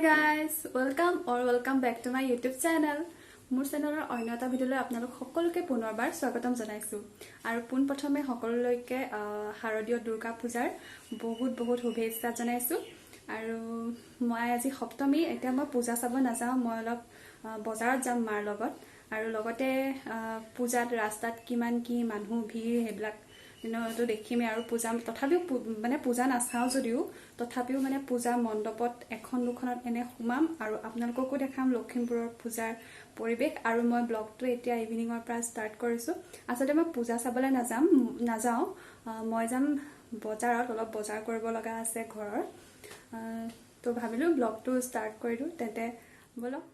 Hi guys, welcome back to my YouTube channel. মোৰ চেনেলৰ অন্য এটা ভিডিঅ'লৈ আপোনালোক সকলোকে পুনৰবাৰ স্বাগতম জনাইছো আৰু পোন প্ৰথমে সকলোলৈকে শাৰদীয় দুৰ্গা পূজাৰ বহুত শুভেচ্ছা জনাইছো আৰু মই আজি সপ্তমী এতিয়া মই পূজা চাব নাযাওঁ মই অলপ বজাৰত যাম মাৰ লগত আৰু লগতে পূজাত ৰাস্তাত কিমান কি মানুহ ভিৰ হেবিলাক তো দেখিমে আৰু পূজা তথাপিও মানে পূজা নাচাও যদিও তথাপিও মানে পূজা মণ্ডপত এখন দুখনত এনে সুমাম আৰু আপোনালোককো দেখাম লখিমপুৰৰ পূজাৰ পৰিবেশ আৰু মই ব্লগটো এতিয়া ইভিনিংৰ পৰা ষ্টাৰ্ট কৰিছো আসলে মই পূজা চাবলৈ নাযাওঁ মই যাম বজাৰত অলপ বজাৰ কৰিব লগা আছে ঘৰৰ তো ভাবিলো ব্লগটো ষ্টাৰ্ট কৰি দিও তেতে বলক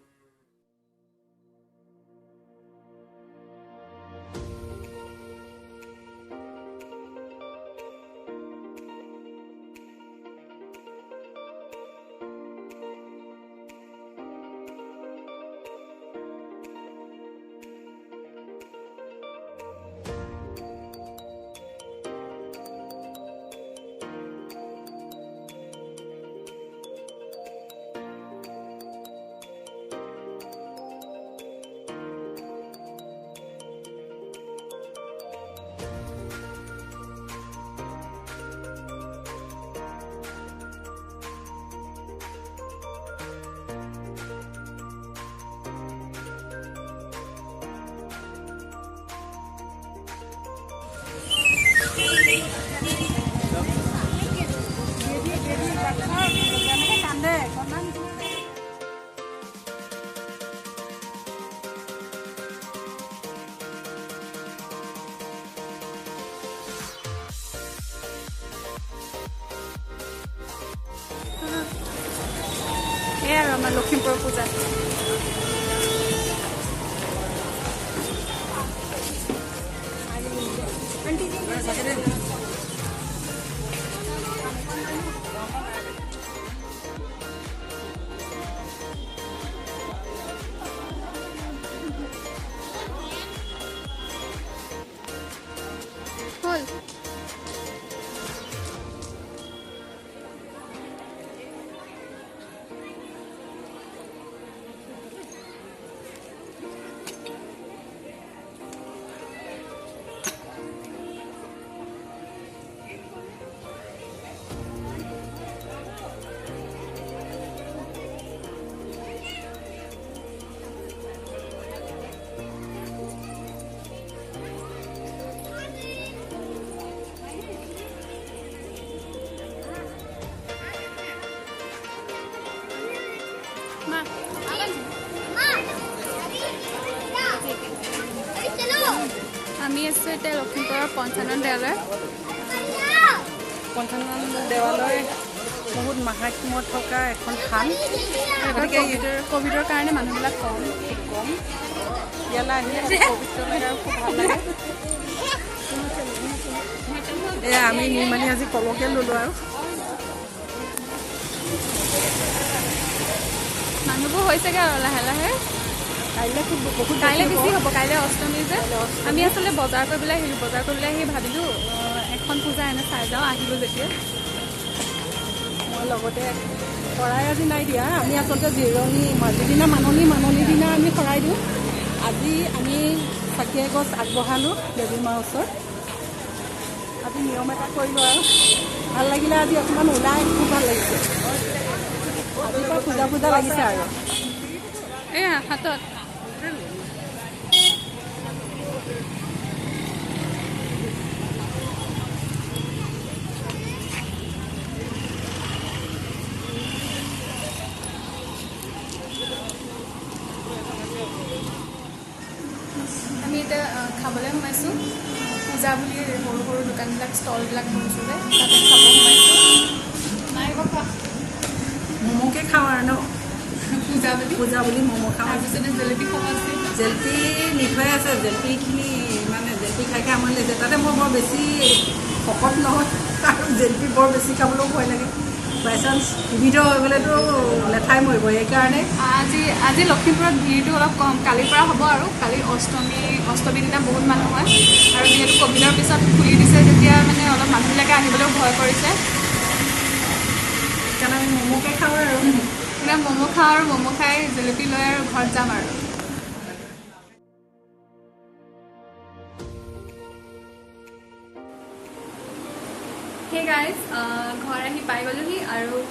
আমাৰ লখিমপুৰ পূজা হল আমি আছো এতিয়া লখিমপুৰৰ পঞ্চানন দেৱালয় বহুত মাহাত্ম্য থকা এখন থান গতিকে কোভিডৰ কাৰণে মানুহবিলাক কম ইয়ালৈ আহিলে পবিত্ৰ লাগে আৰু খুব ভাল লাগে এয়া আমি নিৰ্মালি আজি কলকে ল'লো আৰু মানুহবোৰ হৈছেগৈ আৰু লাহে লাহে কাইলৈ বেছি হ'ব কাইলৈ অষ্টমী যে আমি আচলতে বজাৰ কৰিবলৈ আহিলোঁ বজাৰ কৰিবলৈ আহি ভাবিলোঁ এখন পূজা এনে চাই যাওঁ আহিলোঁ যেতিয়া মই লগতে শৰাই আজি নাই দিয়া আমি আচলতে জিৰণি যিদিনা মাননি দিনা আমি শৰাই দিওঁ আজি আমি চাকি এগছ আগবঢ়ালোঁ দেৱী মাৰ ওচৰত আজি নিয়ম এটা কৰিলোঁ আৰু ভাল লাগিলে আজি অকণমান ওলাই খুব ভাল লাগিছে আজিৰ পৰা পূজা লাগিছে আৰু এয়া হাতত আমি এতিয়া খাবলৈ সোমাইছোঁ পূজা বুলি সৰু দোকানবিলাক ষ্টলবিলাক বহিছোঁ যে তাতে খাব সোমাইছোঁ নাই বাপা ম'ম'কে খাওঁ আৰু ন পূজা বুলি ম'ম' খাওঁ তাৰপিছতে জেলেপি খাব আছে জেলেপি মিঠাই আছে জেলেপিখিনি মানে জেলেপি খাই আমনি লাগিছে তাতে মই বৰ বেছি শকত নহয় আৰু জেলেপি বৰ বেছি খাবলৈও ভয় লাগে বাই চান্স সুবিধা হৈ গ'লেতো লেঠাই মৰিব সেইকাৰণে আজি লখিমপুৰত ভিৰটো অলপ কম কালিৰ পৰা হ'ব আৰু কালি অষ্টমী দিনা বহুত মানুহ হয় আৰু যিহেতু কোভিডৰ পিছত খুলি দিছে তেতিয়া মানে অলপ মানুহবিলাকে আহিবলৈও ভয় কৰিছে সেইকাৰণে আমি ম'ম'কে খাওঁ আৰু এতিয়া ম'ম' খাওঁ আৰু ম'ম' খাই জেলেপি লৈ আৰু ঘৰত যাম আৰু হে গাইজ ঘৰ আহি পাই গ'লোহি আৰু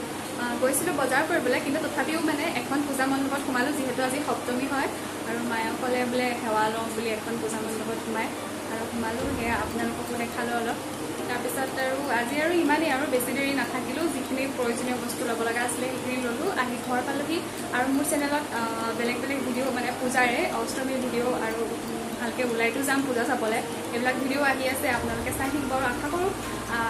গৈছিলোঁ বজাৰ কৰিবলৈ কিন্তু তথাপিও মানে এখন পূজা মণ্ডপত সোমালোঁ যিহেতু আজি সপ্তমী হয় আৰু মায়ে ক'লে বোলে সেৱা লওঁ বুলি এখন পূজা মণ্ডপত সোমাই আৰু সোমালোঁ সেয়া আপোনালোককো দেখালোঁ অলপ তাৰপিছত আৰু আজি আৰু ইমানেই আৰু বেছি দেৰি নাথাকিলোঁ যিখিনি প্ৰয়োজনীয় বস্তু ল'ব লগা আছিলে সেইখিনি ল'লোঁ আহি ঘৰ পালোহি আৰু মোৰ চেনেলত বেলেগ বেলেগ ভিডিঅ' মানে পূজাৰে অষ্টমীৰ ভিডিঅ' আৰু ভালকৈ ওলাইতো যাম পূজা চাবলৈ এইবিলাক ভিডিঅ' আহি আছে আপোনালোকে চাই থাকিব আৰু আশা কৰোঁ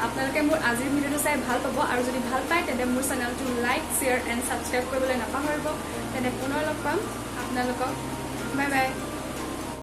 আপোনালোকে মোৰ আজিৰ ভিডিঅ'টো চাই ভাল পাব আৰু যদি ভাল পায় তেন্তে মোৰ চেনেলটো লাইক শ্বেয়াৰ এণ্ড ছাবস্ক্ৰাইব কৰিবলৈ নাপাহৰিব তেন্তে পুনৰ লগ পাম আপোনালোকক বাই বাই